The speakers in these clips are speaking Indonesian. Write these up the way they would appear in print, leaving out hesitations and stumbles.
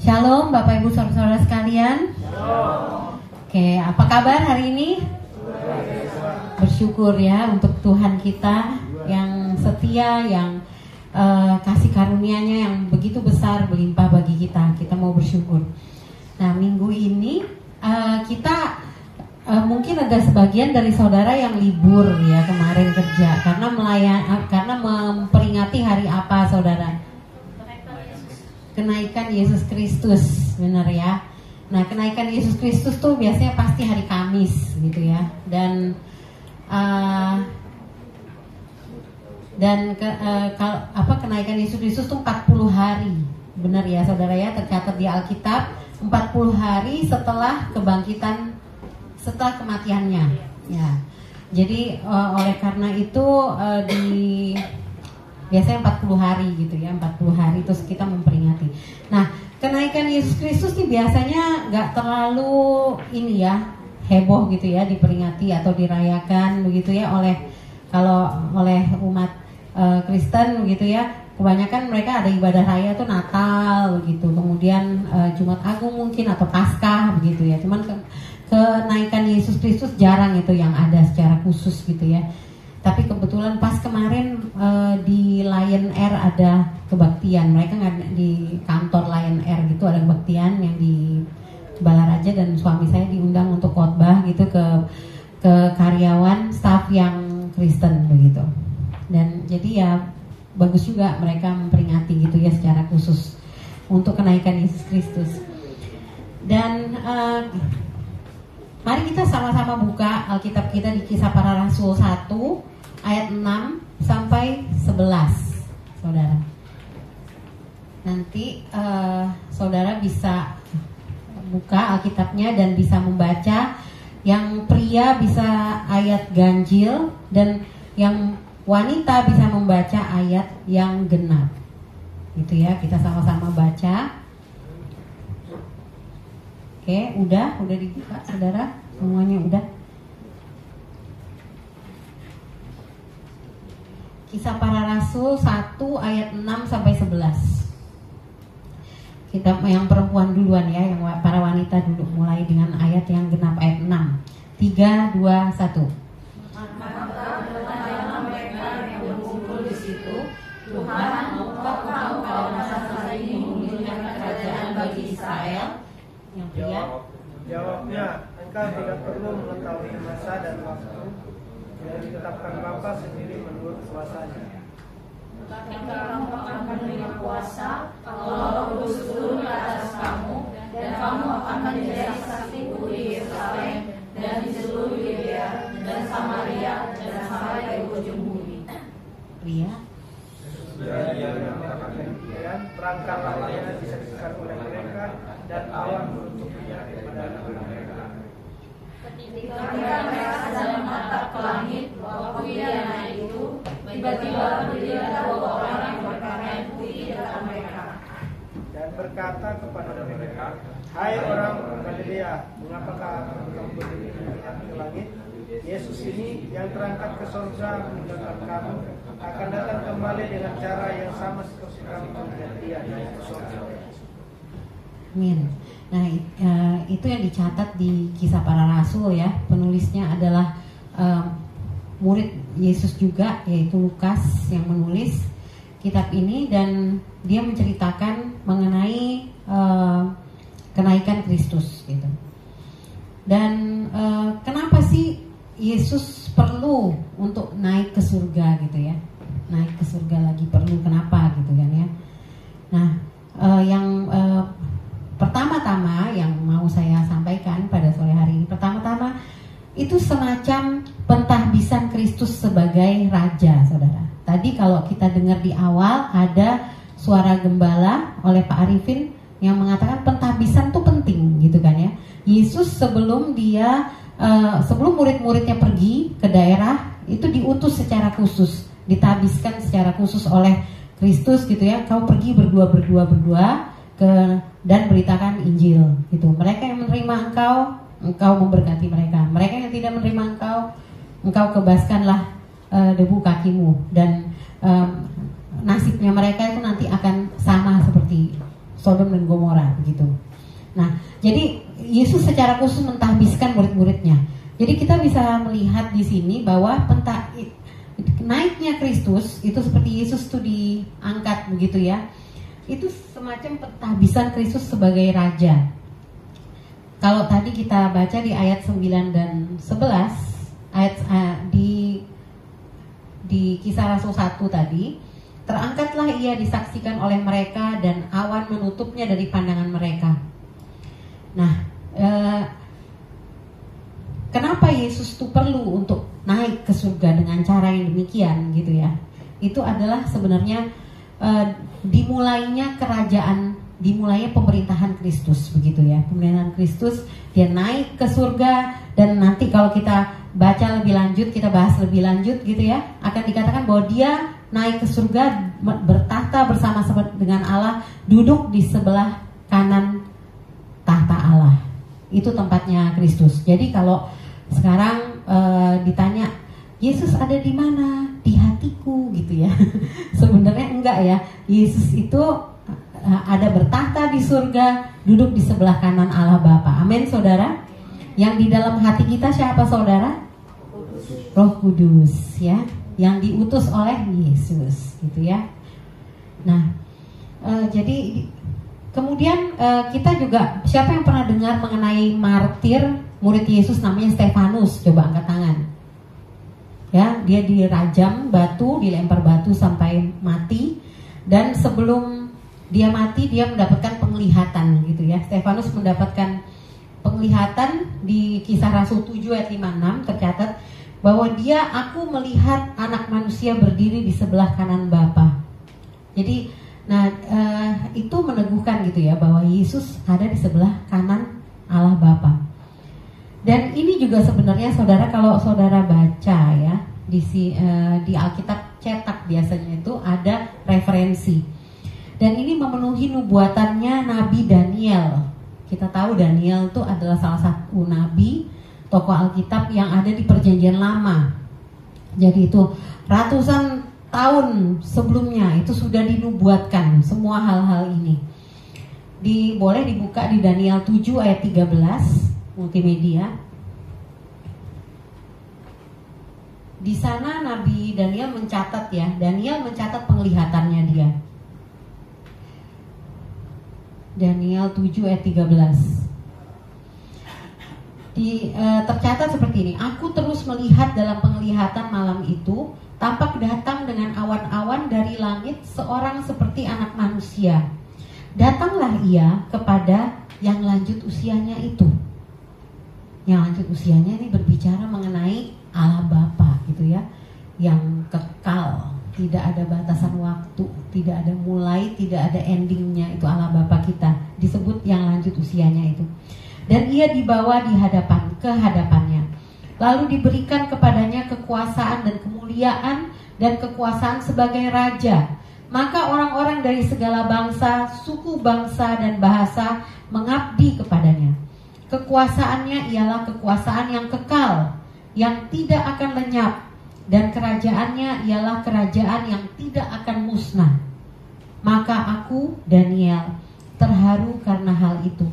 Shalom Bapak Ibu Saudara sekalian. Shalom. Oke, apa kabar hari ini? Bersyukur ya untuk Tuhan kita yang setia, yang kasih karunia-Nya yang begitu besar berlimpah bagi kita. Kita mau bersyukur. Nah, minggu ini kita mungkin ada sebagian dari saudara yang libur ya kemarin kerja karena memperingati hari apa saudara? Kenaikan Yesus Kristus, benar ya. Nah, kenaikan Yesus Kristus tuh biasanya pasti hari Kamis gitu ya. Dan kenaikan Yesus Kristus tuh 40 hari. Benar ya saudara ya, tercatat di Alkitab 40 hari setelah kebangkitan, setelah kematiannya ya. Jadi oleh karena itu biasanya 40 hari gitu ya, 40 hari terus kita memperingati. Nah, kenaikan Yesus Kristus ini biasanya nggak terlalu ini ya, heboh gitu ya diperingati atau dirayakan begitu ya oleh umat Kristen begitu ya. Kebanyakan mereka ada ibadah raya tuh Natal begitu, kemudian Jumat Agung mungkin atau Paskah begitu ya. Cuman kenaikan Yesus Kristus jarang itu yang ada secara khusus gitu ya. Tapi kebetulan pas kemarin di Lion Air ada kebaktian. Mereka di kantor Lion Air gitu ada kebaktian yang di Balaraja, dan suami saya diundang untuk khotbah gitu ke karyawan staf yang Kristen begitu. Dan jadi ya bagus juga mereka memperingati gitu ya secara khusus untuk kenaikan Yesus Kristus. Dan mari kita sama-sama buka Alkitab kita di Kisah Para Rasul 1 ayat 6 sampai 11, saudara. Nanti saudara bisa buka Alkitabnya dan bisa membaca. Yang pria bisa ayat ganjil dan yang wanita bisa membaca ayat yang genap. Gitu ya, kita sama-sama baca. Oke, udah dibuka saudara? Semuanya udah? Kisah Para Rasul 1 ayat 6 sampai 11. Kita yang perempuan duluan ya, yang para wanita dulu, mulai dengan ayat yang genap ayat 6. 3, 2, 1. Maka bertanya mereka yang berkumpul di situ, Tuhan, maukah Engkau pada masa ini memulihkan kerajaan bagi Israel? Yang pria. Jawabnya, engkau tidak perlu mengetahui masa dan waktu yang ditetapkan Bapa sendiri menurut kuasanya. Kamu akan menerima kuasa kalau Roh Kudus turun ke atas kamu, dan kamu akan menjadi saksiku di Yerusalem dan di seluruh Yudea dan Samaria dan sampai ke ujung bumi. Pria. Dan perangkatlah yang disaksikan oleh mereka dan awan menutupinya kepada mereka. Ketika mereka sedang menatap ke langit, waktu pidana itu tiba-tiba berdirilah dua orang yang berpakaian putih di dekat mereka Dan berkata kepada mereka, hai orang Galilea, mengapakah kamu berdiri melihat ke langit? Yesus ini yang terangkat ke surga meninggalkan kamu akan datang kembali dengan cara yang sama seperti kamu melihat dia ke surga. Amin. Nah, itu yang dicatat di Kisah Para Rasul ya. Penulisnya adalah murid Yesus juga, yaitu Lukas yang menulis kitab ini, dan dia menceritakan mengenai kenaikan Kristus gitu. Dan kenapa sih Yesus perlu untuk naik ke surga gitu ya? Naik ke surga lagi perlu, kenapa gitu kan ya? Nah, yang pertama-tama yang mau saya sampaikan pada sore hari ini, pertama-tama itu semacam pentahbisan Kristus sebagai Raja, saudara. Tadi kalau kita dengar di awal ada suara gembala oleh Pak Arifin yang mengatakan pentahbisan itu penting gitu kan ya. Yesus sebelum murid-muridnya pergi ke daerah itu diutus secara khusus, ditabiskan secara khusus oleh Kristus gitu ya. Kau pergi berdua dan beritakan Injil gitu. Mereka yang menerima engkau memberkati mereka. Mereka yang tidak menerima engkau kebaskanlah debu kakimu. Dan nasibnya mereka itu nanti akan sama Sodom dan Gomora begitu. Nah, jadi Yesus secara khusus mentahbiskan murid-muridnya. Jadi kita bisa melihat di sini bahwa naiknya Kristus itu seperti Yesus tuh diangkat begitu ya. Itu semacam pentahbisan Kristus sebagai raja. Kalau tadi kita baca di ayat 9 dan 11, ayat di Kisah Rasul 1 tadi, terangkatlah ia disaksikan oleh mereka dan awan menutupnya dari pandangan mereka. Nah, kenapa Yesus itu perlu untuk naik ke surga dengan cara yang demikian gitu ya? Itu adalah sebenarnya dimulainya pemerintahan Kristus begitu ya. Pemerintahan Kristus, dia naik ke surga, dan nanti kalau kita baca lebih lanjut, kita bahas lebih lanjut gitu ya, akan dikatakan bahwa dia naik ke surga, bertahta bersama dengan Allah, duduk di sebelah kanan tahta Allah. Itu tempatnya Kristus. Jadi kalau sekarang ditanya Yesus ada di mana? Di hatiku gitu ya. Sebenarnya enggak ya. Yesus itu ada bertahta di surga, duduk di sebelah kanan Allah Bapa. Amin saudara. Yang di dalam hati kita siapa saudara? Roh Kudus ya, yang diutus oleh Yesus gitu ya. Nah, jadi kemudian kita juga, siapa yang pernah dengar mengenai martir murid Yesus namanya Stefanus? Coba angkat tangan. Ya, dia dirajam batu, dilempar batu sampai mati, dan sebelum dia mati dia mendapatkan penglihatan gitu ya. Stefanus mendapatkan penglihatan di Kisah Rasul 7 ayat 5-6 tercatat bahwa aku melihat anak manusia berdiri di sebelah kanan Bapa. Jadi itu meneguhkan gitu ya bahwa Yesus ada di sebelah kanan Allah Bapa. Dan ini juga sebenarnya saudara, kalau saudara baca ya di Alkitab cetak biasanya itu ada referensi. Dan ini memenuhi nubuatannya Nabi Daniel. Kita tahu Daniel itu adalah salah satu nabi, tokoh Alkitab yang ada di Perjanjian Lama. Jadi itu ratusan tahun sebelumnya itu sudah dinubuatkan semua hal-hal ini. Boleh dibuka di Daniel 7 ayat 13 multimedia. Di sana Nabi Daniel mencatat ya, Daniel mencatat penglihatannya dia. Daniel 7 ayat 13. Tercatat seperti ini. Aku terus melihat dalam penglihatan malam itu, tampak datang dengan awan-awan dari langit seorang seperti anak manusia. Datanglah ia kepada yang lanjut usianya itu. Yang lanjut usianya ini berbicara mengenai Allah Bapa gitu ya, yang kekal, tidak ada batasan waktu, tidak ada mulai, tidak ada endingnya. Itu Allah Bapa kita, disebut yang lanjut usianya itu. Dan ia dibawa ke hadapannya. Lalu diberikan kepadanya kekuasaan dan kemuliaan dan kekuasaan sebagai raja. Maka orang-orang dari segala bangsa, suku bangsa dan bahasa mengabdi kepadanya. Kekuasaannya ialah kekuasaan yang kekal, yang tidak akan lenyap, dan kerajaannya ialah kerajaan yang tidak akan musnah. Maka aku, Daniel, terharu karena hal itu.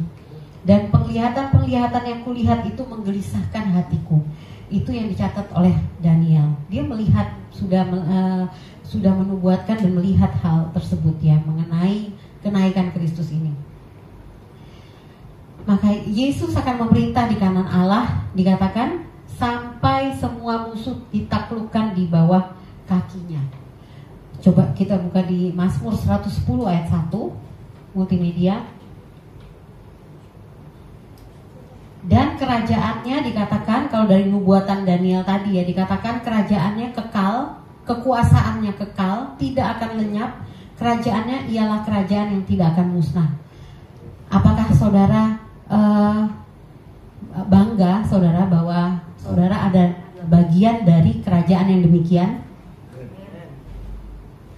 Dan penglihatan-penglihatan yang kulihat itu menggelisahkan hatiku. Itu yang dicatat oleh Daniel. Dia melihat, sudah menubuatkan dan melihat hal tersebut ya, mengenai kenaikan Kristus ini. Maka Yesus akan memerintah di kanan Allah, dikatakan sampai semua musuh ditaklukkan di bawah kakinya. Coba kita buka di Mazmur 110 ayat 1 multimedia. Dan kerajaannya dikatakan, kalau dari nubuatan Daniel tadi ya, dikatakan kerajaannya kekal, kekuasaannya kekal, tidak akan lenyap. Kerajaannya ialah kerajaan yang tidak akan musnah. Apakah saudara bangga saudara bahwa saudara ada bagian dari kerajaan yang demikian?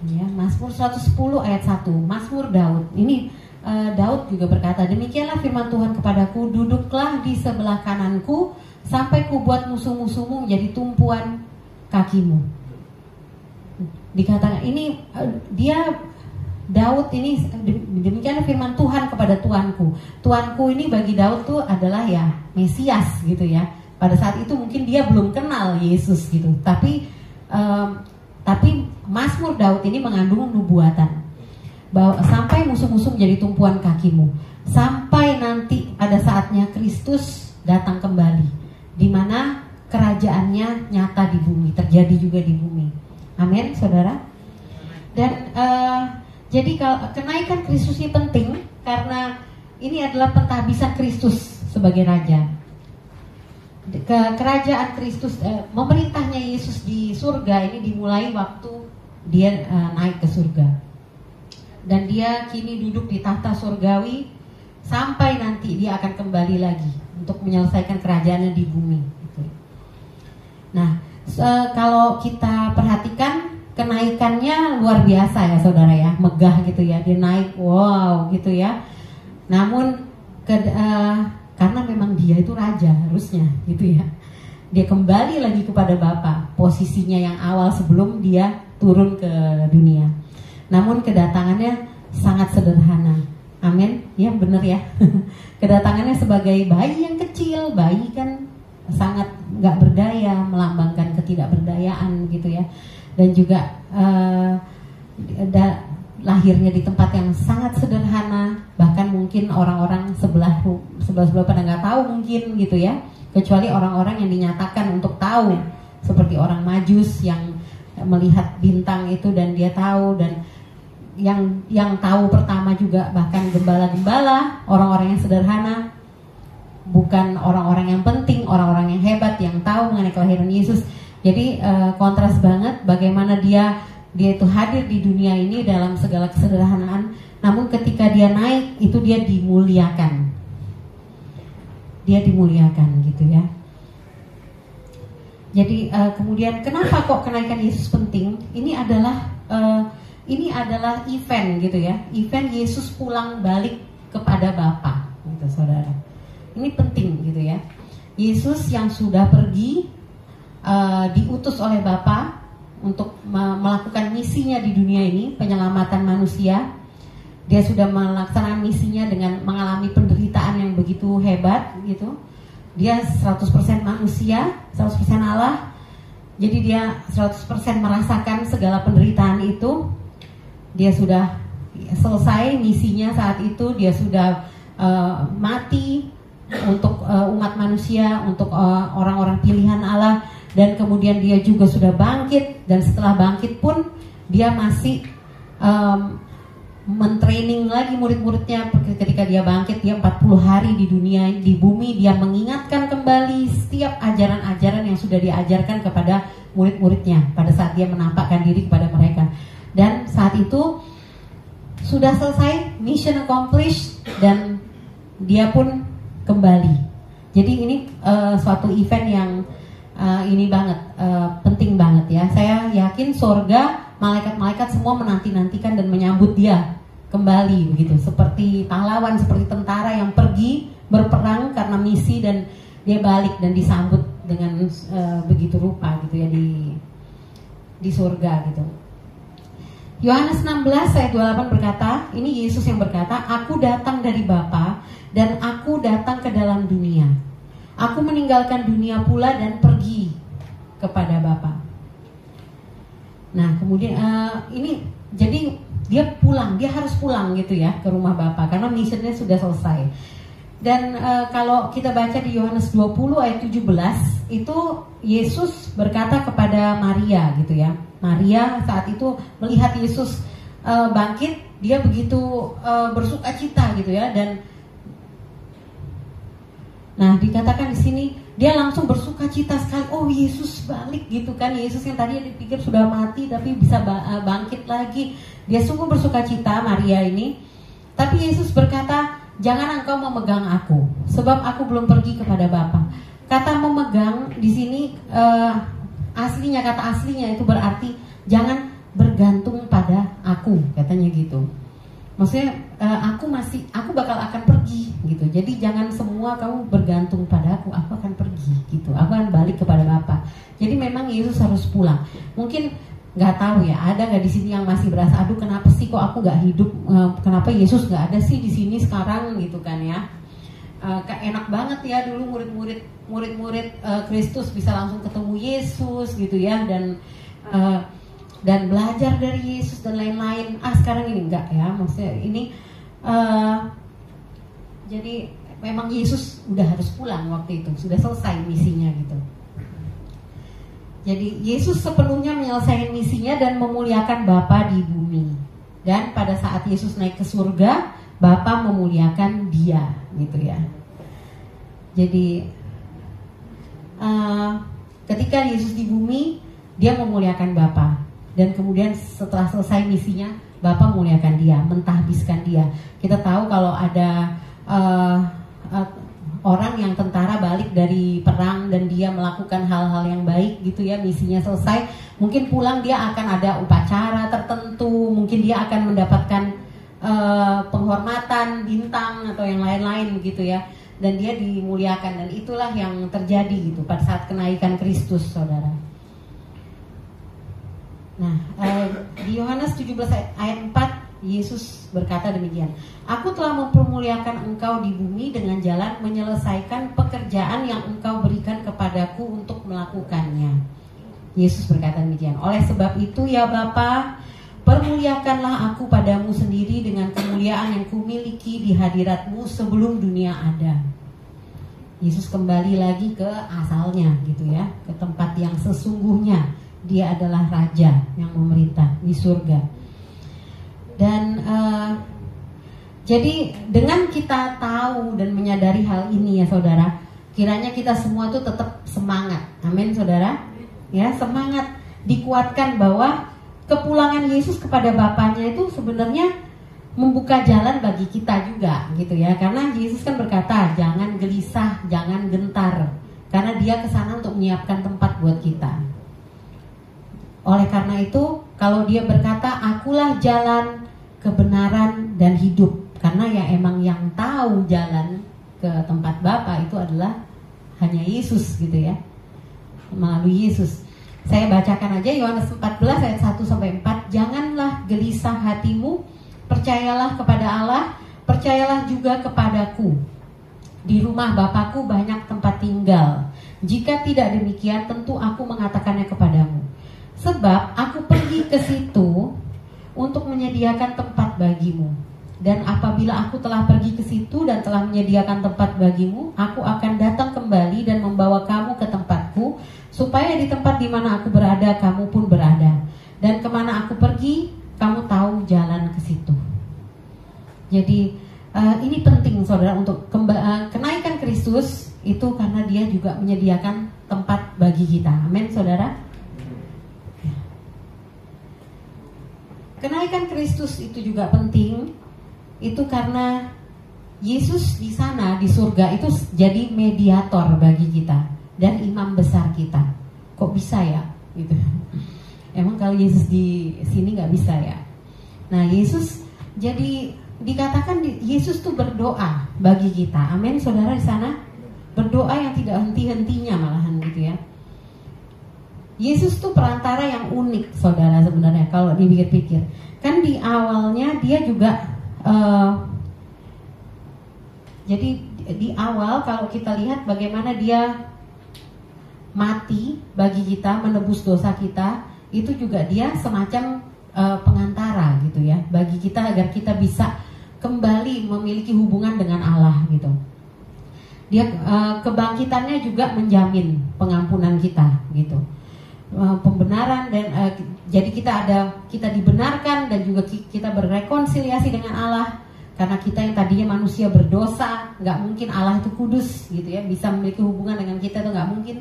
Ya, Mazmur 110 ayat 1, Mazmur Daud. Ini Daud juga berkata, demikianlah firman Tuhan kepadaku, duduklah di sebelah kananku sampai kubuat musuh-musuhmu menjadi tumpuan kakimu. Dikatakan ini dia Daud ini, demikian firman Tuhan kepada Tuanku. Tuanku ini bagi Daud tuh adalah ya Mesias gitu ya. Pada saat itu mungkin dia belum kenal Yesus gitu. Tapi Mazmur Daud ini mengandung nubuatan bahwa sampai musuh-musuh menjadi tumpuan kakimu, sampai nanti pada saatnya Kristus datang kembali, di mana kerajaannya nyata di bumi, terjadi juga di bumi. Amin, saudara. Dan jadi kenaikan Kristus ini penting karena ini adalah pentahbisan Kristus sebagai raja. Kerajaan Kristus, memerintahnya Yesus di surga ini dimulai waktu dia naik ke surga. Dan dia kini duduk di tahta surgawi sampai nanti dia akan kembali lagi untuk menyelesaikan kerajaannya di bumi. Nah, kalau kita perhatikan kenaikannya luar biasa ya saudara ya, megah gitu ya, dia naik, wow gitu ya. Namun karena memang dia itu raja harusnya gitu ya, dia kembali lagi kepada Bapa, posisinya yang awal sebelum dia turun ke dunia. Namun kedatangannya sangat sederhana. Amin, ya benar ya. Kedatangannya sebagai bayi yang kecil, bayi kan sangat nggak berdaya, melambangkan ketidakberdayaan gitu ya. Dan juga lahirnya di tempat yang sangat sederhana, bahkan mungkin orang-orang sebelah pada nggak tahu mungkin gitu ya, kecuali orang-orang yang dinyatakan untuk tahu, seperti orang Majus yang melihat bintang itu dan dia tahu, dan yang tahu pertama juga bahkan gembala-gembala, orang-orang yang sederhana, bukan orang-orang yang penting, orang-orang yang hebat yang tahu mengenai kelahiran Yesus. Jadi kontras banget bagaimana dia itu hadir di dunia ini dalam segala kesederhanaan, namun ketika dia naik itu dia dimuliakan. Dia dimuliakan gitu ya. Jadi kemudian kenapa kok kenaikan Yesus penting? Ini adalah event gitu ya. Event Yesus pulang balik kepada Bapa gitu saudara. Ini penting gitu ya. Yesus yang sudah pergi diutus oleh Bapa untuk melakukan misinya di dunia ini, penyelamatan manusia. Dia sudah melaksanakan misinya dengan mengalami penderitaan yang begitu hebat gitu. Dia 100% manusia, 100% Allah. Jadi dia 100% merasakan segala penderitaan itu. Dia sudah selesai misinya saat itu. Dia sudah mati untuk umat manusia, untuk orang-orang pilihan Allah. Dan kemudian dia juga sudah bangkit. Dan setelah bangkit pun dia masih mentraining lagi murid-muridnya. Ketika dia bangkit, dia 40 hari di dunia, di bumi. Dia mengingatkan kembali setiap ajaran-ajaran yang sudah diajarkan kepada murid-muridnya pada saat dia menampakkan diri kepada mereka. Dan saat itu sudah selesai, mission accomplished, dan dia pun kembali. Jadi ini suatu event yang ini banget, penting banget ya. Saya yakin surga, malaikat-malaikat semua menanti-nantikan dan menyambut dia kembali begitu, seperti pahlawan, seperti tentara yang pergi berperang karena misi, dan dia balik dan disambut dengan begitu rupa gitu ya di surga gitu. Yohanes 16 ayat 28 berkata, ini Yesus yang berkata, "Aku datang dari Bapa dan aku datang ke dalam dunia. Aku meninggalkan dunia pula dan pergi kepada Bapa." Nah, kemudian ini jadi dia pulang, dia harus pulang gitu ya ke rumah Bapa karena misinya sudah selesai. Dan kalau kita baca di Yohanes 20 ayat 17, itu Yesus berkata kepada Maria gitu ya. Maria saat itu melihat Yesus bangkit, dia begitu bersukacita gitu ya. Dan nah, dikatakan di sini dia langsung bersukacita sekali. Oh, Yesus balik gitu kan. Yesus yang tadi dipikir sudah mati tapi bisa bangkit lagi. Dia sungguh bersukacita, Maria ini. Tapi Yesus berkata, "Jangan engkau memegang aku, sebab aku belum pergi kepada Bapa." Kata memegang di sini aslinya, kata aslinya itu berarti jangan bergantung pada aku, katanya gitu. Maksudnya aku bakal akan pergi gitu. Jadi jangan semua kamu bergantung padaku, aku akan pergi gitu. Aku akan balik kepada Bapa. Jadi memang Yesus harus pulang. Mungkin nggak tahu ya, ada nggak di sini yang masih berasa, aduh kenapa sih kok aku nggak hidup, kenapa Yesus nggak ada sih di sini sekarang gitu kan ya. Enak banget ya dulu murid-murid Kristus bisa langsung ketemu Yesus gitu ya, dan belajar dari Yesus dan lain-lain. Sekarang ini enggak ya, maksudnya ini jadi memang Yesus udah harus pulang waktu itu, sudah selesai misinya gitu. Jadi Yesus sepenuhnya menyelesaikan misinya dan memuliakan Bapa di bumi. Dan pada saat Yesus naik ke surga, Bapa memuliakan dia, gitu ya. Jadi ketika Yesus di bumi, dia memuliakan Bapa. Dan kemudian setelah selesai misinya, Bapa memuliakan dia, mentahbiskan dia. Kita tahu kalau ada orang yang tentara balik dari perang dan dia melakukan hal-hal yang baik gitu ya, misinya selesai, mungkin pulang dia akan ada upacara tertentu, mungkin dia akan mendapatkan penghormatan, bintang atau yang lain-lain gitu ya, dan dia dimuliakan. Dan itulah yang terjadi gitu pada saat kenaikan Kristus, saudara. Nah, di Yohanes 17 ayat 4 Yesus berkata demikian, aku telah mempermuliakan engkau di bumi dengan jalan menyelesaikan pekerjaan yang engkau berikan kepadaku untuk melakukannya. Yesus berkata demikian, oleh sebab itu ya Bapa, permuliakanlah aku padamu sendiri dengan kemuliaan yang kumiliki di hadiratmu sebelum dunia ada. Yesus kembali lagi ke asalnya gitu ya, ke tempat yang sesungguhnya. Dia adalah Raja yang memerintah di surga. Dan jadi dengan kita tahu dan menyadari hal ini ya saudara, kiranya kita semua tuh tetap semangat. Amin saudara. Ya, semangat, dikuatkan bahwa kepulangan Yesus kepada Bapaknya itu sebenarnya membuka jalan bagi kita juga gitu ya. Karena Yesus kan berkata, jangan gelisah, jangan gentar, karena dia kesana untuk menyiapkan tempat buat kita. Oleh karena itu, kalau dia berkata, akulah jalan, kebenaran, dan hidup, karena ya emang yang tahu jalan ke tempat Bapa itu adalah hanya Yesus gitu ya, melalui Yesus. Saya bacakan aja Yohanes 14 ayat 1-4. Janganlah gelisah hatimu, percayalah kepada Allah, percayalah juga kepadaku. Di rumah Bapakku banyak tempat tinggal. Jika tidak demikian, tentu aku mengatakannya kepadamu. Sebab aku pergi ke situ untuk menyediakan tempat bagimu. Dan apabila aku telah pergi ke situ dan telah menyediakan tempat bagimu, aku akan datang kembali dan membawa kamu ke tempatku, supaya di tempat di mana aku berada, kamu pun berada. Dan kemana aku pergi, kamu tahu jalan ke situ. Jadi ini penting saudara untuk kenaikan Kristus itu, karena dia juga menyediakan tempat bagi kita. Amin saudara. Kenaikan Kristus itu juga penting, itu karena Yesus di sana di surga itu jadi mediator bagi kita dan imam besar kita. Kok bisa ya? Gitu. Emang kalau Yesus di sini nggak bisa ya? Nah Yesus jadi dikatakan Yesus tuh berdoa bagi kita. Amin saudara di sana, berdoa yang tidak henti-hentinya malahan gitu ya. Yesus tuh perantara yang unik saudara sebenarnya kalau dipikir-pikir. Kan di awalnya dia juga jadi di awal kalau kita lihat bagaimana dia mati bagi kita, menebus dosa kita, itu juga dia semacam pengantara gitu ya, bagi kita agar kita bisa kembali memiliki hubungan dengan Allah gitu. Dia kebangkitannya juga menjamin pengampunan kita gitu. Pembenaran dan jadi kita dibenarkan dan juga kita berrekonsiliasi dengan Allah, karena kita yang tadinya manusia berdosa, nggak mungkin Allah itu kudus gitu ya, bisa memiliki hubungan dengan kita itu nggak mungkin.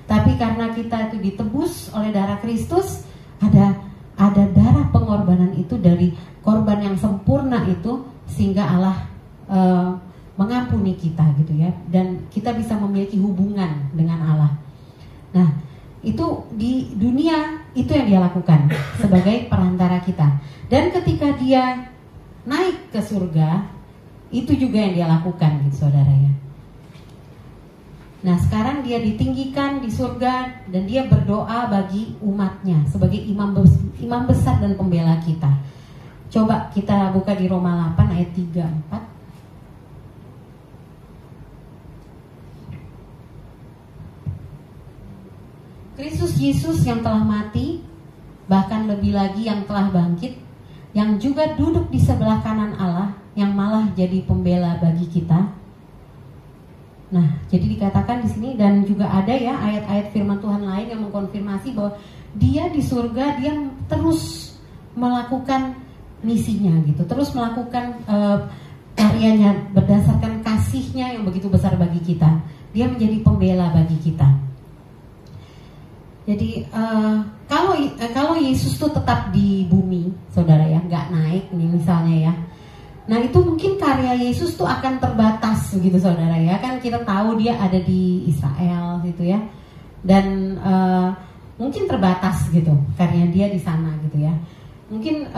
Tapi karena kita itu ditebus oleh darah Kristus, ada darah pengorbanan itu, dari korban yang sempurna itu, sehingga Allah mengampuni kita gitu ya, dan kita bisa memiliki hubungan dengan Allah. Nah itu di dunia itu yang dia lakukan sebagai perantara kita. Dan ketika dia naik ke surga, itu juga yang dia lakukan gitu saudara ya. Nah sekarang dia ditinggikan di surga dan dia berdoa bagi umatnya sebagai imam besar dan pembela kita. Coba kita buka di Roma 8 ayat 3-4. Kristus Yesus yang telah mati, bahkan lebih lagi yang telah bangkit, yang juga duduk di sebelah kanan Allah, yang malah jadi pembela bagi kita. Nah, jadi dikatakan di sini, dan juga ada ya ayat-ayat firman Tuhan lain yang mengkonfirmasi bahwa dia di surga, dia terus melakukan misinya gitu, terus melakukan karyanya berdasarkan kasihnya yang begitu besar bagi kita. Dia menjadi pembela bagi kita. Jadi kalau Yesus tuh tetap di bumi, saudara ya, nggak naik nih misalnya ya. Nah itu mungkin karya Yesus tuh akan terbatas begitu saudara ya. Kan kita tahu dia ada di Israel gitu ya. Dan mungkin terbatas gitu karya dia di sana gitu ya. Mungkin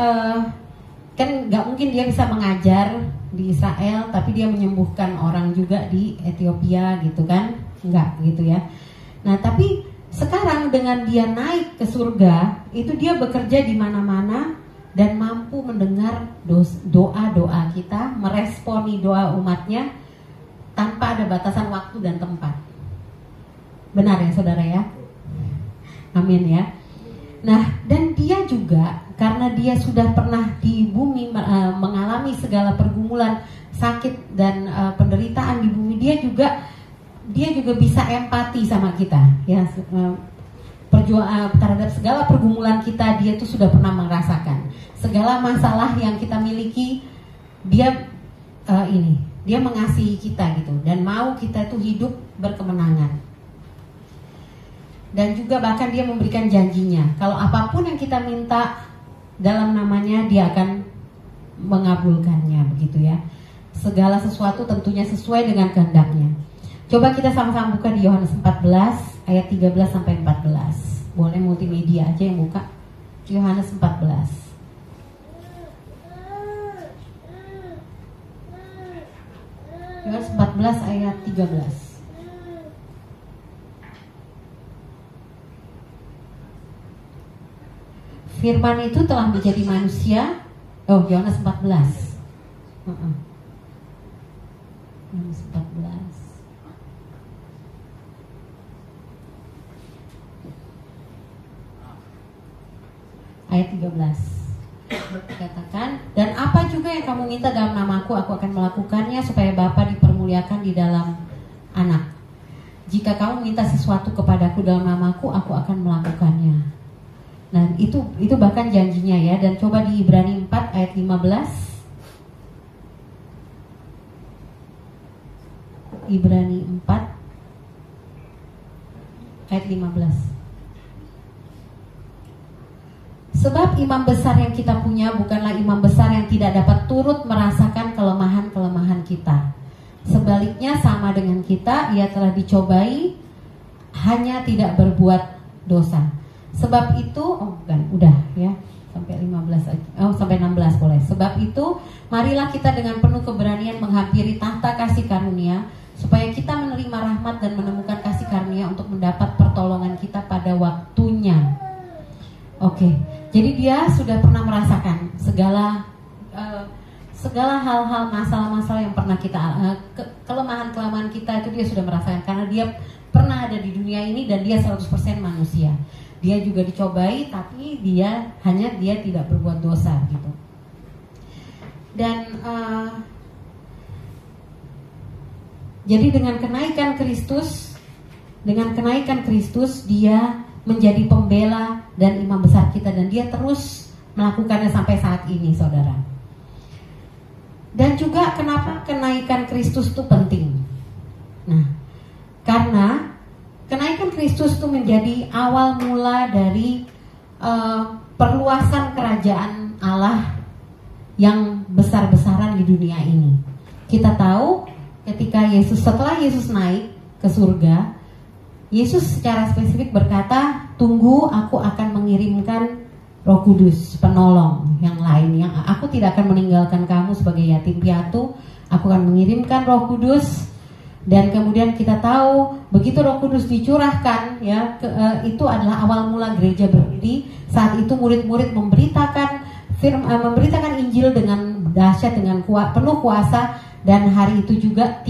kan nggak mungkin dia bisa mengajar di Israel tapi dia menyembuhkan orang juga di Ethiopia gitu kan. Nggak gitu ya. Nah tapi sekarang dengan dia naik ke surga, itu dia bekerja di mana-mana dan mampu mendengar doa-doa kita, meresponi doa umatnya tanpa ada batasan waktu dan tempat. Benar ya saudara ya? Amin ya. Nah dan dia juga karena dia sudah pernah di bumi mengalami segala pergumulan, sakit dan penderitaan di bumi, dia juga bisa empati sama kita ya, perjuangan terhadap segala pergumulan kita. Dia tuh sudah pernah merasakan segala masalah yang kita miliki. Dia dia mengasihi kita gitu dan mau kita tuh hidup berkemenangan. Dan juga bahkan dia memberikan janjinya kalau apapun yang kita minta dalam namanya, dia akan mengabulkannya begitu ya. Segala sesuatu tentunya sesuai dengan kehendaknya. Coba kita sama-sama buka di Yohanes 14 ayat 13 sampai 14. Boleh multimedia aja yang buka. Yohanes 14. Yohanes 14 ayat 13. Firman itu telah menjadi manusia. Oh, Yohanes 14. Yohanes 14. Ayat 13 dikatakan, dan apa juga yang kamu minta dalam namaku, aku akan melakukannya supaya Bapa dipermuliakan di dalam Anak. Jika kamu minta sesuatu kepadaku dalam namaku, aku akan melakukannya. Nah itu bahkan janjinya ya. Dan coba di Ibrani 4 ayat 15. Ibrani 4 ayat 15. Sebab imam besar yang kita punya bukanlah imam besar yang tidak dapat turut merasakan kelemahan-kelemahan kita. Sebaliknya sama dengan kita, ia telah dicobai, hanya tidak berbuat dosa. Sebab itu, udah ya, sampai 15 aja. Sampai 16 boleh. Sebab itu, marilah kita dengan penuh keberanian menghampiri tahta kasih karunia, supaya kita menerima rahmat dan menemukan kasih karunia untuk mendapat pertolongan kita pada waktunya. Oke. Jadi dia sudah pernah merasakan segala hal-hal, masalah-masalah yang pernah kita kelemahan-kelemahan kita itu dia sudah merasakan, karena dia pernah ada di dunia ini dan dia 100% manusia. Dia juga dicobai tapi dia tidak berbuat dosa gitu. Dan jadi dengan kenaikan Kristus dia menjadi pembela dan imam besar kita, dan dia terus melakukannya sampai saat ini saudara. Dan juga kenapa kenaikan Kristus itu penting? Nah, karena kenaikan Kristus itu menjadi awal mula dari perluasan kerajaan Allah yang besar-besaran di dunia ini. Kita tahu ketika setelah Yesus naik ke surga, Yesus secara spesifik berkata, tunggu, aku akan mengirimkan Roh Kudus, penolong yang lain, yang aku tidak akan meninggalkan kamu sebagai yatim piatu. Aku akan mengirimkan Roh Kudus Dan kemudian kita tahu begitu Roh Kudus dicurahkan, ya, itu adalah awal mula gereja berdiri. Saat itu murid-murid memberitakan Injil dengan dahsyat, dengan penuh kuasa, dan hari itu juga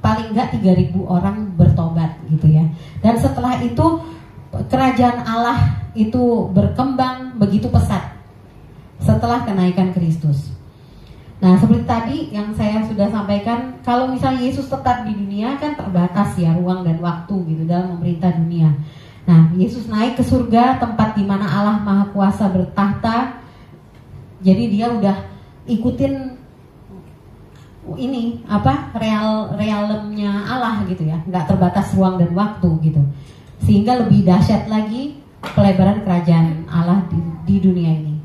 paling enggak 3.000 orang bertobat gitu ya. Dan setelah itu kerajaan Allah itu berkembang begitu pesat setelah kenaikan Kristus. Nah, seperti tadi yang saya sudah sampaikan, kalau misalnya Yesus tetap di dunia kan terbatas ya ruang dan waktu gitu dalam memerintah dunia. Nah, Yesus naik ke surga, tempat di mana Allah Maha Kuasa bertahta. Jadi dia udah ikutin ini realemnya Allah gitu ya, nggak terbatas ruang dan waktu gitu. Sehingga lebih dahsyat lagi pelebaran kerajaan Allah di dunia ini.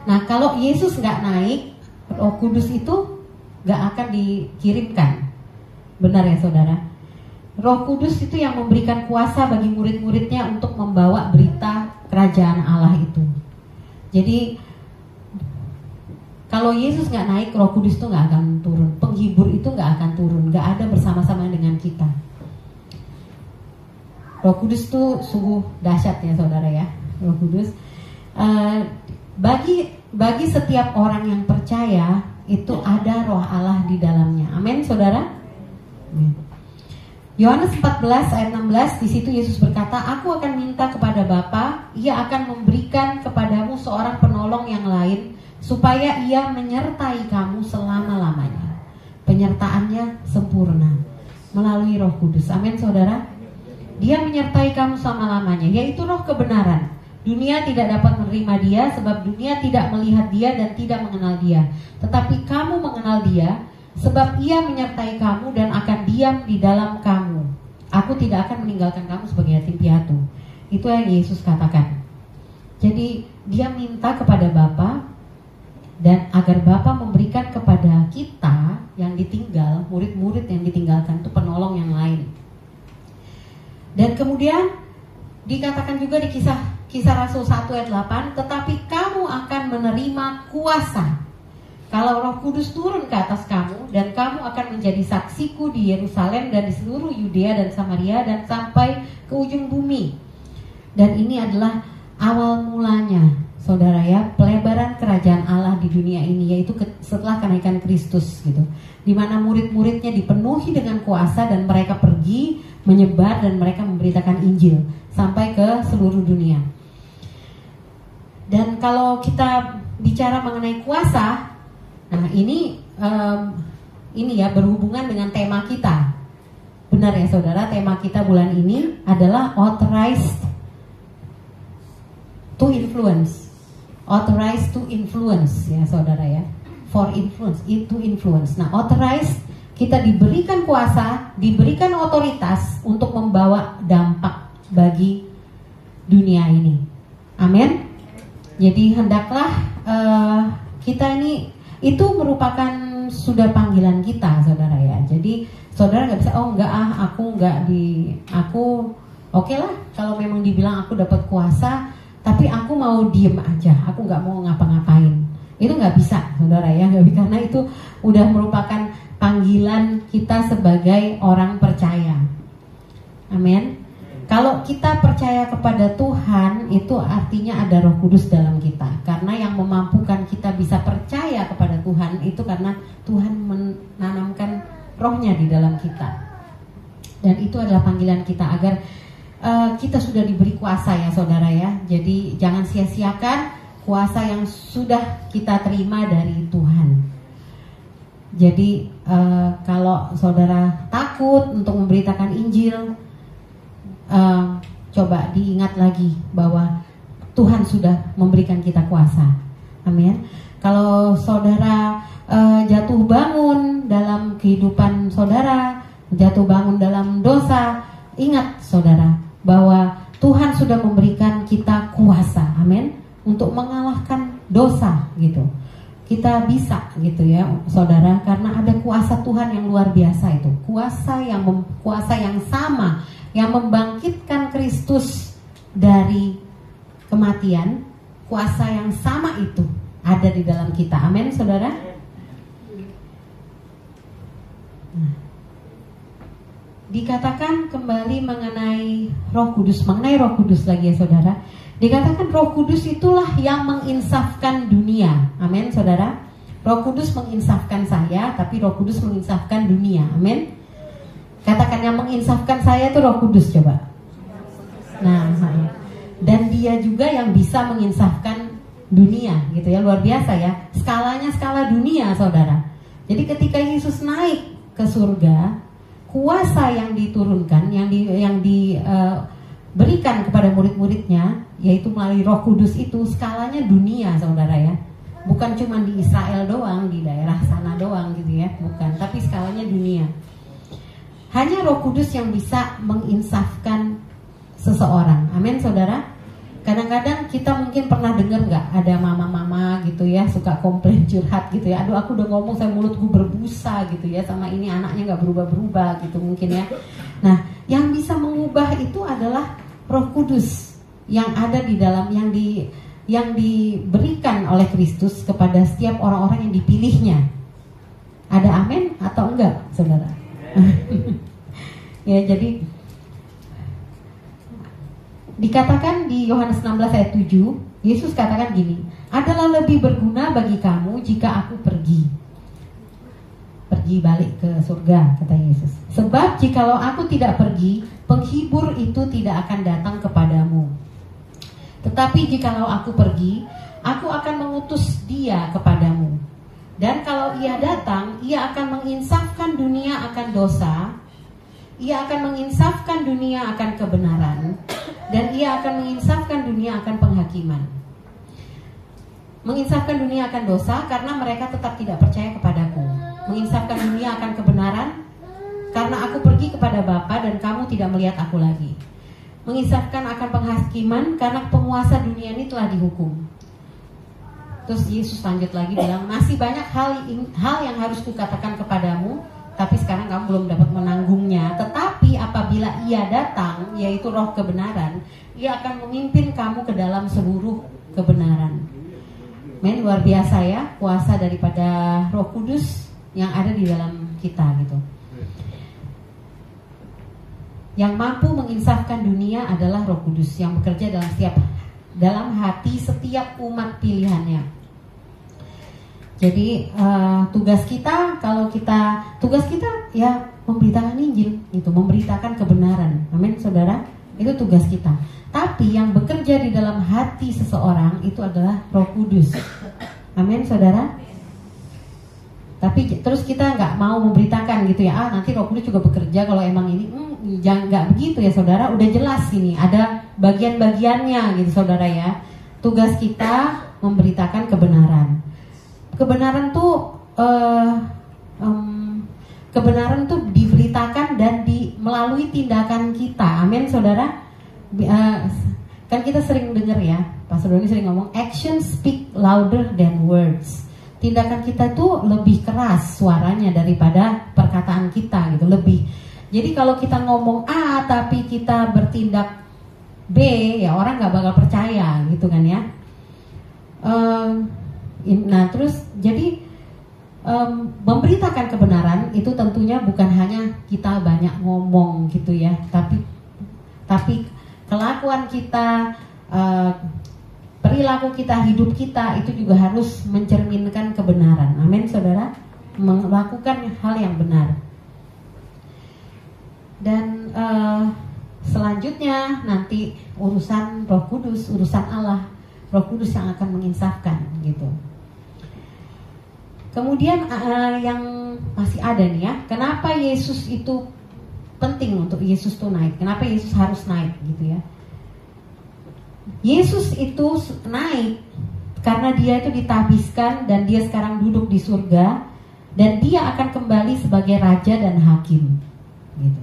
Nah, kalau Yesus nggak naik, Roh Kudus itu gak akan dikirimkan. Benar ya saudara? Roh Kudus itu yang memberikan kuasa bagi murid-muridnya untuk membawa berita kerajaan Allah itu. Jadi kalau Yesus gak naik, Roh Kudus itu gak akan turun. Penghibur itu gak akan turun. Gak ada bersama-sama dengan kita. Roh Kudus itu sungguh dahsyat ya saudara ya. Roh Kudus bagi setiap orang yang percaya itu ada Roh Allah di dalamnya. Amin, saudara. Yohanes 14 ayat 16, di situ Yesus berkata, "Aku akan minta kepada Bapa, Ia akan memberikan kepadamu seorang penolong yang lain, supaya Ia menyertai kamu selama-lamanya." Penyertaannya sempurna melalui Roh Kudus. Amin, saudara. Dia menyertai kamu selama-lamanya, yaitu Roh kebenaran. Dunia tidak dapat menerima dia sebab dunia tidak melihat dia dan tidak mengenal dia. Tetapi kamu mengenal dia sebab ia menyertai kamu dan akan diam di dalam kamu. Aku tidak akan meninggalkan kamu sebagai yatim piatu. Itu yang Yesus katakan. Jadi dia minta kepada Bapa dan agar Bapa memberikan kepada kita yang ditinggal, murid-murid yang ditinggalkan itu penolong yang lain. Dan kemudian dikatakan juga di Kisah Rasul 1 ayat 8, "Tetapi kamu akan menerima kuasa kalau Roh Kudus turun ke atas kamu, dan kamu akan menjadi saksiku di Yerusalem dan di seluruh Yudea dan Samaria dan sampai ke ujung bumi." Dan ini adalah awal mulanya, saudara ya, pelebaran kerajaan Allah di dunia ini, yaitu setelah kenaikan Kristus gitu, di mana murid-muridnya dipenuhi dengan kuasa dan mereka pergi menyebar dan mereka memberitakan Injil sampai ke seluruh dunia. Dan kalau kita bicara mengenai kuasa, nah ini ya berhubungan dengan tema kita. Benar ya saudara, tema kita bulan ini adalah authorized to influence. Authorized to influence ya saudara ya. For influence, to influence. Nah, authorized, kita diberikan kuasa, diberikan otoritas untuk membawa dampak bagi dunia ini. Amin. Jadi hendaklah kita ini, itu merupakan sudah panggilan kita saudara ya. Jadi saudara nggak bisa, aku oke lah kalau memang dibilang aku dapat kuasa, tapi aku mau diem aja, aku nggak mau ngapa-ngapain. Itu nggak bisa saudara ya, karena itu udah merupakan panggilan kita sebagai orang percaya. Amin. Kalau kita percaya kepada Tuhan, itu artinya ada Roh Kudus dalam kita. Karena yang memampukan kita bisa percaya kepada Tuhan itu karena Tuhan menanamkan Roh-Nya di dalam kita. Dan itu adalah panggilan kita agar kita sudah diberi kuasa ya saudara ya. Jadi jangan sia-siakan kuasa yang sudah kita terima dari Tuhan. Jadi kalau saudara takut untuk memberitakan Injil, coba diingat lagi bahwa Tuhan sudah memberikan kita kuasa. Amin. Kalau saudara jatuh bangun dalam kehidupan saudara, jatuh bangun dalam dosa, ingat saudara bahwa Tuhan sudah memberikan kita kuasa. Amin. Untuk mengalahkan dosa gitu. Kita bisa gitu ya saudara, karena ada kuasa Tuhan yang luar biasa itu. Kuasa yang sama, yang membangkitkan Kristus dari kematian. Kuasa yang sama itu ada di dalam kita. Amin saudara. dikatakan kembali mengenai Roh Kudus lagi ya saudara. Dikatakan Roh Kudus itulah yang menginsafkan dunia. Amin saudara. Roh Kudus menginsafkan saya, tapi Roh Kudus menginsafkan dunia. Amin. Katakan yang menginsafkan saya itu Roh Kudus coba. Nah, dan dia juga yang bisa menginsafkan dunia gitu ya, luar biasa ya. Skalanya skala dunia saudara. Jadi ketika Yesus naik ke surga, kuasa yang diturunkan, yang diberikan kepada murid-muridnya, yaitu melalui Roh Kudus itu skalanya dunia saudara ya. Bukan cuma di Israel doang, di daerah sana doang gitu ya, bukan, tapi skalanya dunia. Hanya Roh Kudus yang bisa menginsafkan seseorang. Amin saudara. Kadang-kadang kita mungkin pernah dengar nggak, ada mama-mama gitu ya suka komplain curhat gitu ya, aduh aku udah ngomong saya mulutku berbusa gitu ya, sama ini anaknya nggak berubah-berubah gitu mungkin ya. Nah, yang bisa mengubah itu adalah Roh Kudus yang ada di dalam, yang diberikan oleh Kristus kepada setiap orang-orang yang dipilihnya. Ada amin atau enggak saudara? Ya, jadi dikatakan di Yohanes 16 ayat 7, Yesus katakan gini, adalah lebih berguna bagi kamu jika aku pergi balik ke surga, kata Yesus. Sebab jikalau aku tidak pergi, penghibur itu tidak akan datang kepadamu. Tetapi jikalau aku pergi, aku akan mengutus dia kepadamu. Dan kalau ia datang, ia akan menginsafkan dunia akan dosa, ia akan menginsafkan dunia akan kebenaran, dan ia akan menginsafkan dunia akan penghakiman. Menginsafkan dunia akan dosa karena mereka tetap tidak percaya kepadaku. Menginsafkan dunia akan kebenaran karena aku pergi kepada Bapa dan kamu tidak melihat aku lagi. Menginsafkan akan penghakiman karena penguasa dunia ini telah dihukum. Terus Yesus lanjut lagi bilang, masih banyak hal yang harus kukatakan kepadamu, tapi sekarang kamu belum dapat menanggungnya. Tetapi apabila ia datang, yaitu Roh kebenaran, ia akan memimpin kamu ke dalam seluruh kebenaran. Men, luar biasa ya kuasa daripada Roh Kudus yang ada di dalam kita gitu. Yang mampu menginsafkan dunia adalah Roh Kudus yang bekerja dalam hati setiap umat pilihannya. Jadi tugas kita ya memberitakan Injil, itu memberitakan kebenaran. Amin saudara, itu tugas kita. Tapi yang bekerja di dalam hati seseorang itu adalah Roh Kudus. Amin saudara. Tapi terus kita nggak mau memberitakan gitu ya, nanti Roh Kudus juga bekerja kalau emang ini, jangan, nggak begitu ya saudara. Udah jelas ini ada bagian-bagiannya gitu saudara ya. Tugas kita memberitakan kebenaran. Kebenaran tuh diberitakan dan melalui tindakan kita. Amin saudara. Kan kita sering dengar ya, Pastor Doni sering ngomong, action speak louder than words. Tindakan kita tuh lebih keras suaranya daripada perkataan kita gitu, lebih. Jadi kalau kita ngomong A tapi kita bertindak B, ya orang nggak bakal percaya gitu kan ya. Nah terus jadi memberitakan kebenaran itu tentunya bukan hanya kita banyak ngomong gitu ya, tapi kelakuan kita, perilaku kita, hidup kita itu juga harus mencerminkan kebenaran. Amin saudara, melakukan hal yang benar. Dan selanjutnya nanti urusan Roh Kudus, urusan Allah, Roh Kudus yang akan menginsafkan gitu. Kemudian yang masih ada nih ya, kenapa Yesus itu penting untuk Yesus tuh naik? Kenapa Yesus harus naik gitu ya? Yesus itu naik karena dia itu ditahbiskan dan dia sekarang duduk di surga dan dia akan kembali sebagai raja dan hakim gitu.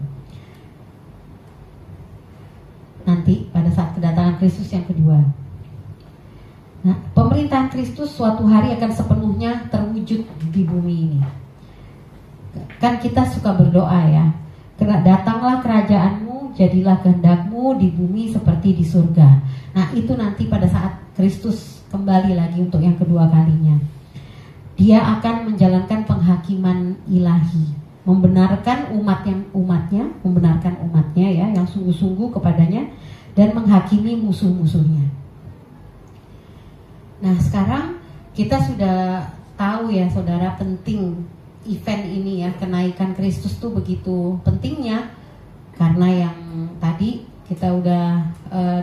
Nanti pada saat kedatangan Kristus yang kedua. Nah, pemerintahan Kristus suatu hari akan sepenuhnya terwujud di bumi ini. Kan kita suka berdoa ya, datanglah kerajaanmu, jadilah kehendakmu di bumi seperti di surga. Nah itu nanti pada saat Kristus kembali lagi untuk yang kedua kalinya. Dia akan menjalankan penghakiman ilahi. membenarkan membenarkan umatnya ya, yang sungguh-sungguh kepadanya, dan menghakimi musuh-musuhnya. Nah, sekarang kita sudah tahu ya saudara, penting event ini ya, kenaikan Kristus tuh begitu pentingnya, karena yang tadi kita udah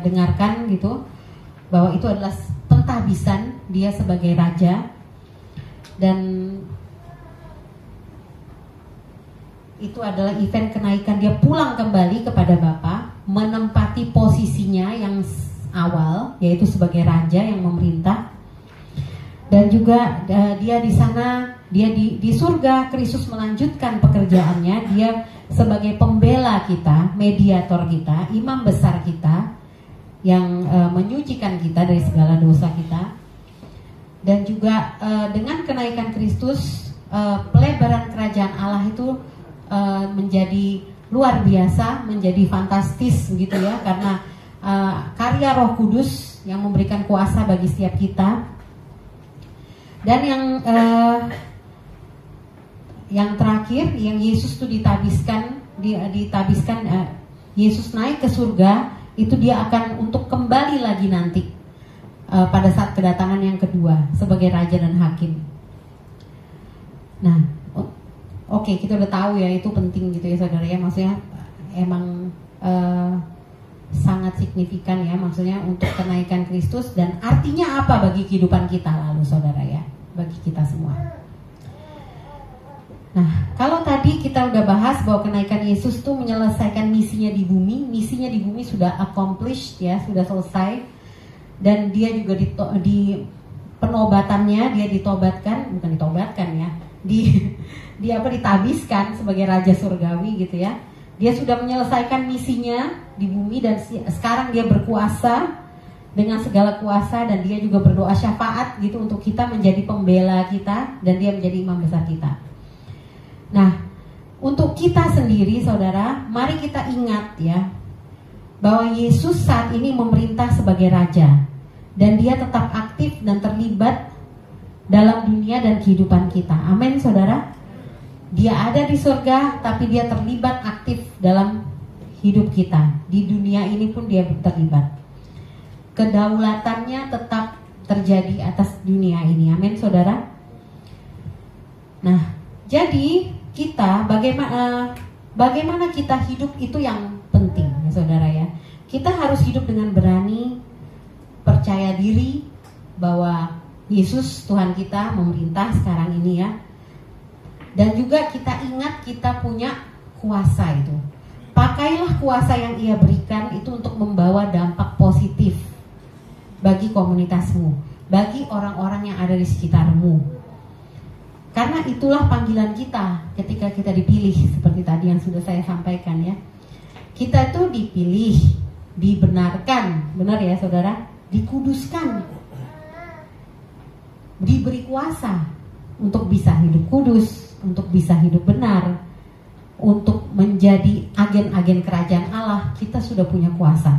dengarkan gitu, bahwa itu adalah pentahbisan dia sebagai raja, dan itu adalah event kenaikan dia pulang kembali kepada Bapa, menempati posisinya yang awal, yaitu sebagai raja yang memerintah. Dan juga dia di sana, dia di surga, Kristus melanjutkan pekerjaannya. Dia sebagai pembela kita, mediator kita, imam besar kita, yang menyucikan kita dari segala dosa kita. Dan juga dengan kenaikan Kristus, pelebaran kerajaan Allah itu menjadi luar biasa, menjadi fantastis gitu ya, karena karya Roh Kudus yang memberikan kuasa bagi setiap kita. Dan yang terakhir, yang Yesus itu ditabiskan, Yesus naik ke surga, itu dia akan untuk kembali lagi nanti pada saat kedatangan yang kedua sebagai raja dan hakim. Nah, oke, kita udah tahu ya, itu penting gitu ya saudara ya, maksudnya emang sangat signifikan ya, maksudnya untuk kenaikan Kristus, dan artinya apa bagi kehidupan kita lalu saudara ya, bagi kita semua. Nah, kalau tadi kita udah bahas bahwa kenaikan Yesus tuh menyelesaikan misinya di bumi sudah accomplished ya, sudah selesai, dan dia juga di penobatannya dia ditabiskan sebagai raja surgawi gitu ya. Dia sudah menyelesaikan misinya di bumi, dan sekarang dia berkuasa dengan segala kuasa, dan dia juga berdoa syafaat gitu untuk kita, menjadi pembela kita, dan dia menjadi imam besar kita. Nah, untuk kita sendiri saudara, mari kita ingat ya, bahwa Yesus saat ini memerintah sebagai raja, dan dia tetap aktif dan terlibat dalam dunia dan kehidupan kita. Amin saudara. Dia ada di surga, tapi dia terlibat aktif dalam hidup kita. Di dunia ini pun dia terlibat. Kedaulatannya tetap terjadi atas dunia ini. Amin saudara. Nah, jadi kita bagaimana kita hidup itu yang penting ya saudara ya. Kita harus hidup dengan berani, percaya diri bahwa Yesus Tuhan kita memerintah sekarang ini ya. Dan juga kita ingat kita punya kuasa itu. Pakailah kuasa yang Ia berikan itu untuk membawa dampak positif bagi komunitasmu, bagi orang-orang yang ada di sekitarmu. Karena itulah panggilan kita ketika kita dipilih, seperti tadi yang sudah saya sampaikan ya. Kita itu dipilih, dibenarkan, benar ya saudara, dikuduskan, diberi kuasa untuk bisa hidup kudus, untuk bisa hidup benar, untuk menjadi agen-agen kerajaan Allah. Kita sudah punya kuasa.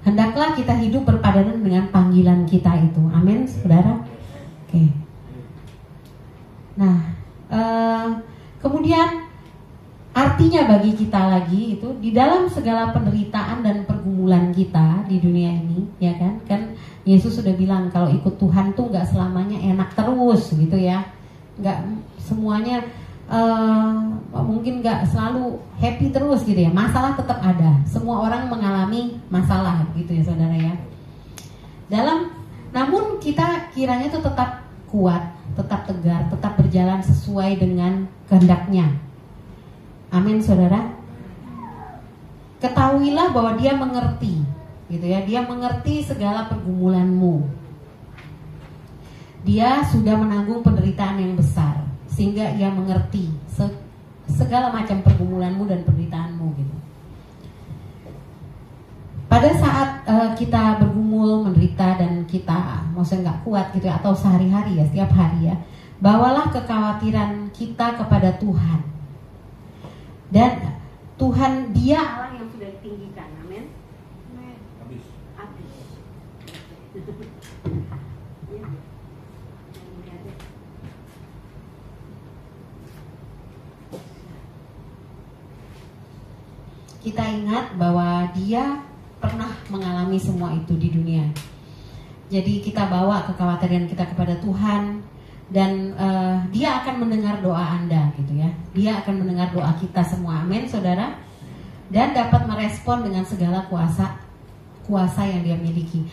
Hendaklah kita hidup berpadanan dengan panggilan kita itu. Amin saudara. Oke. Nah, kemudian artinya bagi kita lagi itu, di dalam segala penderitaan dan pergumulan kita di dunia ini, ya kan? Kan Yesus sudah bilang kalau ikut Tuhan tuh nggak selamanya enak terus gitu ya, nggak semuanya mungkin nggak selalu happy terus gitu ya. Masalah tetap ada. Semua orang mengalami masalah gitu ya saudara ya. Namun kita kiranya tuh tetap kuat, tetap tegar, tetap berjalan sesuai dengan kehendaknya. Amin saudara. Ketahuilah bahwa Dia mengerti gitu ya. Dia mengerti segala pergumulanmu. Dia sudah menanggung penderitaan yang besar, sehingga Ia mengerti segala macam pergumulanmu dan penderitaanmu gitu. Pada saat kita bergumul, menderita, dan kita maksudnya nggak kuat gitu ya, atau sehari-hari ya, setiap hari ya, bawalah kekhawatiran kita kepada Tuhan. Dan Tuhan Dia Allah yang sudah ditinggikan. Amin. Habis. kita ingat bahwa dia pernah mengalami semua itu di dunia. Jadi kita bawa kekhawatiran kita kepada Tuhan, dan dia akan mendengar doa Anda gitu ya. Dia akan mendengar doa kita semua, amin saudara. Dan dapat merespon dengan segala kuasa yang dia miliki.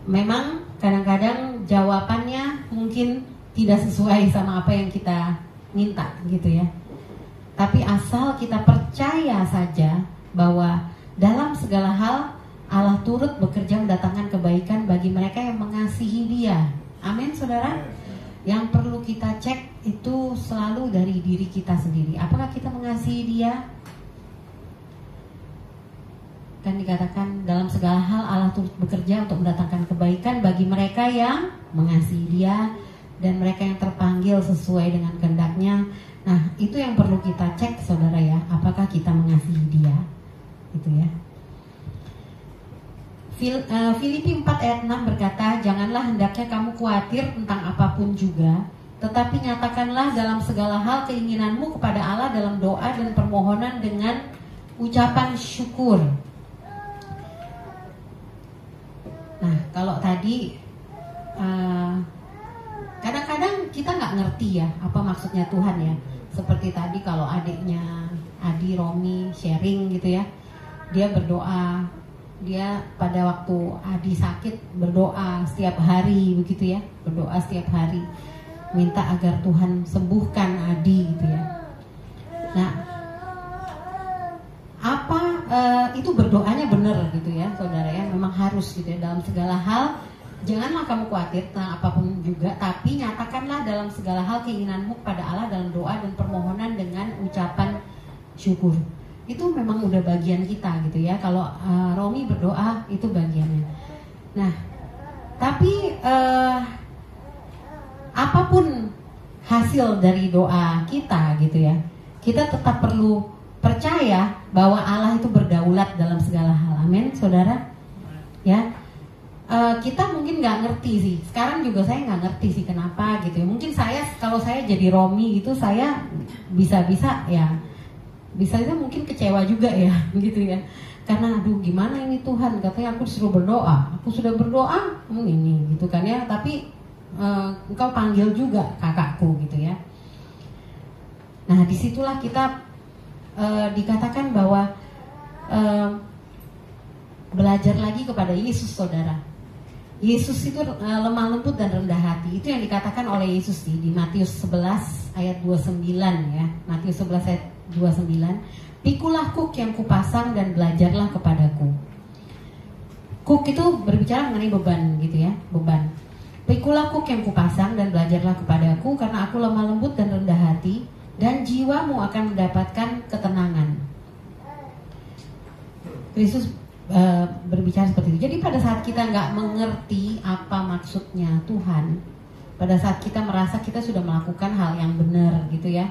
Memang kadang-kadang jawabannya mungkin tidak sesuai sama apa yang kita minta gitu ya. Tapi asal kita percaya saja bahwa dalam segala hal Allah turut bekerja mendatangkan kebaikan bagi mereka yang mengasihi Dia. Amin saudara. Yang perlu kita cek itu selalu dari diri kita sendiri. Apakah kita mengasihi Dia? Kan dikatakan dalam segala hal Allah turut bekerja untuk mendatangkan kebaikan bagi mereka yang mengasihi Dia dan mereka yang terpanggil sesuai dengan kehendak-Nya. Nah, itu yang perlu kita cek saudara ya. Apakah kita mengasihi Dia? Gitu ya. Filipi 4 ayat 6 berkata, janganlah hendaknya kamu khawatir tentang apapun juga, tetapi nyatakanlah dalam segala hal keinginanmu kepada Allah dalam doa dan permohonan dengan ucapan syukur. Nah, kalau tadi kadang-kadang kita nggak ngerti ya apa maksudnya Tuhan ya. Seperti tadi kalau adiknya Adi Romi sharing gitu ya, dia berdoa. Dia pada waktu Adi sakit berdoa setiap hari begitu ya, berdoa setiap hari minta agar Tuhan sembuhkan Adi gitu ya. Nah, itu berdoanya benar gitu ya saudara ya, memang harus gitu ya dalam segala hal. Janganlah kamu khawatir tentang apapun juga, tapi nyatakanlah dalam segala hal keinginanmu kepada Allah dalam doa dan permohonan dengan ucapan syukur. Itu memang udah bagian kita gitu ya. Kalau Romi berdoa itu bagiannya. Nah, tapi apapun hasil dari doa kita gitu ya, kita tetap perlu percaya bahwa Allah itu berdaulat dalam segala hal. Amin, saudara. Ya, kita mungkin nggak ngerti sih. Sekarang juga saya nggak ngerti sih kenapa gitu ya. Mungkin kalau saya jadi Romi gitu, saya bisa ya. Bisa mungkin kecewa juga ya gitu ya, karena aduh gimana ini Tuhan, katanya aku disuruh berdoa, aku sudah berdoa ini gitu kan ya, tapi engkau panggil juga kakakku gitu ya. Nah disitulah kita dikatakan bahwa belajar lagi kepada Yesus saudara. Yesus itu lemah lembut dan rendah hati. Itu yang dikatakan oleh Yesus di Matius 11 ayat 29 ya. Matius 11 ayat 29. Pikulah kuk yang kupasang dan belajarlah kepadaku. Kuk itu berbicara mengenai beban gitu ya, beban. Pikulah kuk yang kupasang dan belajarlah kepadaku, karena aku lemah lembut dan rendah hati, dan jiwamu akan mendapatkan ketenangan. Kristus berbicara seperti itu. Jadi pada saat kita nggak mengerti apa maksudnya Tuhan, pada saat kita merasa kita sudah melakukan hal yang benar gitu ya,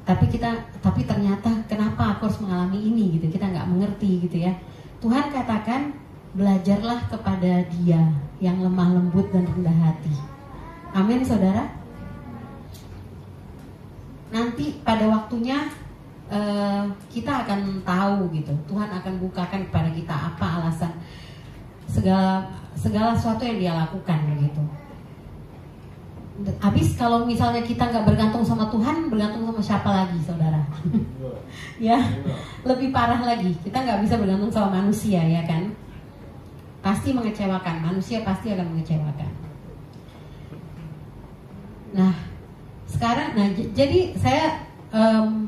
tapi ternyata kenapa aku harus mengalami ini gitu, kita nggak mengerti gitu ya. Tuhan katakan belajarlah kepada Dia yang lemah lembut dan rendah hati. Amin saudara. Nanti pada waktunya kita akan tahu gitu. Tuhan akan bukakan kepada kita apa alasan segala sesuatu yang Dia lakukan gitu. Habis kalau misalnya kita nggak bergantung sama Tuhan, bergantung sama siapa lagi saudara? Ya, lebih parah lagi. Kita nggak bisa bergantung sama manusia ya kan? Pasti mengecewakan. Manusia pasti akan mengecewakan. Nah, sekarang, jadi saya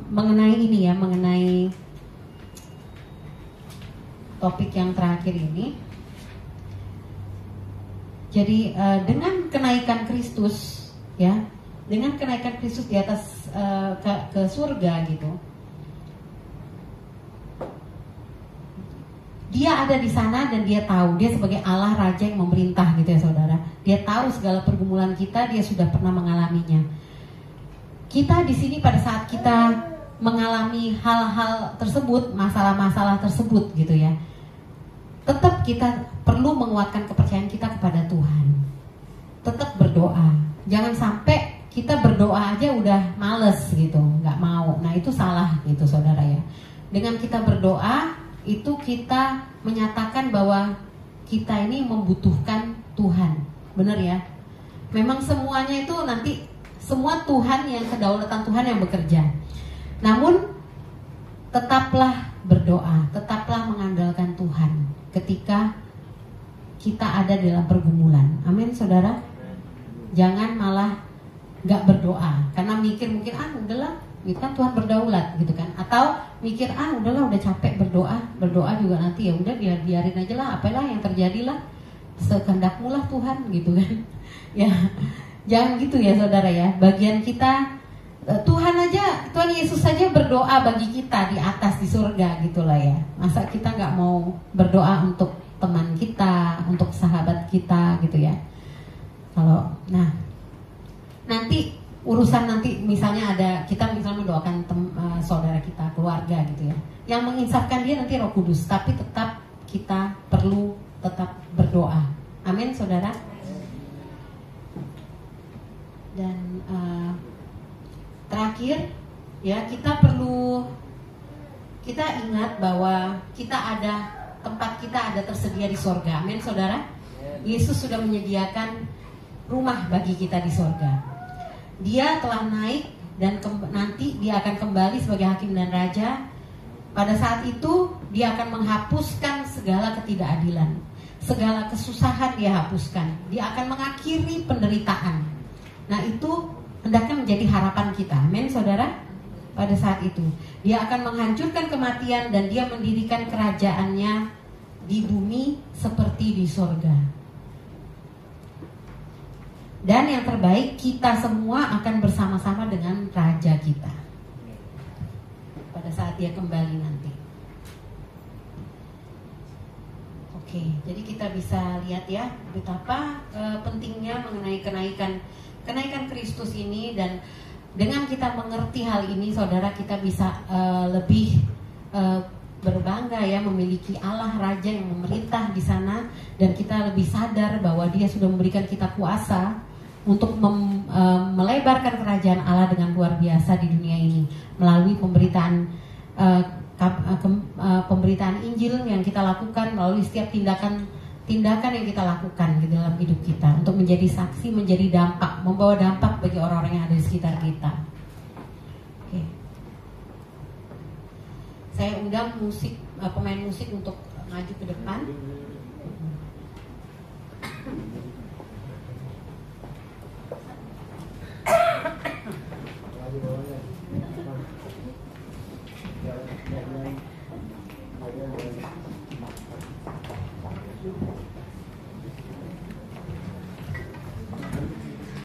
mengenai ini ya, mengenai topik yang terakhir ini. Jadi dengan kenaikan Kristus ya, dengan kenaikan Kristus di atas ke surga gitu, Dia ada di sana dan Dia tahu, Dia sebagai Allah Raja yang memerintah gitu ya saudara. Dia tahu segala pergumulan kita, Dia sudah pernah mengalaminya. Kita di sini pada saat kita mengalami hal-hal tersebut, masalah-masalah tersebut gitu ya, tetap kita perlu menguatkan kepercayaan kita kepada Tuhan. Tetap berdoa. Jangan sampai kita berdoa aja udah males gitu, nggak mau. Nah itu salah gitu saudara ya. Dengan kita berdoa itu kita menyatakan bahwa kita ini membutuhkan Tuhan. Benar ya? Memang semuanya itu nanti semua Tuhan yang kedaulatan Tuhan yang bekerja. Namun tetaplah berdoa, tetaplah mengandalkan Tuhan ketika kita ada dalam pergumulan. Amin, saudara. Jangan malah gak berdoa karena mikir mungkin udahlah, gitu kan Tuhan berdaulat gitu kan. Atau mikir udahlah, udah capek berdoa juga nanti ya udah biarin aja lah, apalah yang terjadi lah, sekehendakmu lah Tuhan gitu kan. Ya, jangan gitu ya saudara ya. Bagian kita Tuhan Yesus saja berdoa bagi kita di atas di surga gitulah ya. Masa kita nggak mau berdoa untuk teman kita, untuk sahabat kita gitu ya. Nanti urusan nanti misalnya kita misalnya mendoakan saudara kita, keluarga gitu ya. Yang menginsafkan dia nanti Roh Kudus, tapi tetap kita perlu tetap berdoa. Amin saudara. Dan terakhir ya, kita ingat bahwa tempat kita ada tersedia di sorga. Amin saudara. Yesus sudah menyediakan rumah bagi kita di sorga. Dia telah naik dan nanti dia akan kembali sebagai hakim dan raja. Pada saat itu dia akan menghapuskan segala ketidakadilan, segala kesusahan dia hapuskan. Dia akan mengakhiri penderitaan. Nah itu hendaknya menjadi harapan kita. Amin saudara. Pada saat itu dia akan menghancurkan kematian dan dia mendirikan kerajaannya di bumi seperti di sorga. Dan yang terbaik, kita semua akan bersama-sama dengan raja kita pada saat dia kembali nanti. Oke, jadi kita bisa lihat ya betapa pentingnya mengenai kenaikan Kristus ini. Dan dengan kita mengerti hal ini, saudara, kita bisa lebih berbangga ya, memiliki Allah Raja yang memerintah di sana, dan kita lebih sadar bahwa Dia sudah memberikan kita kuasa untuk melebarkan kerajaan Allah dengan luar biasa di dunia ini melalui pemberitaan Injil yang kita lakukan, melalui setiap tindakan yang kita lakukan di dalam hidup kita untuk menjadi saksi, menjadi dampak, membawa dampak bagi orang-orang yang ada di sekitar kita. Oke. Saya undang pemain musik untuk maju ke depan.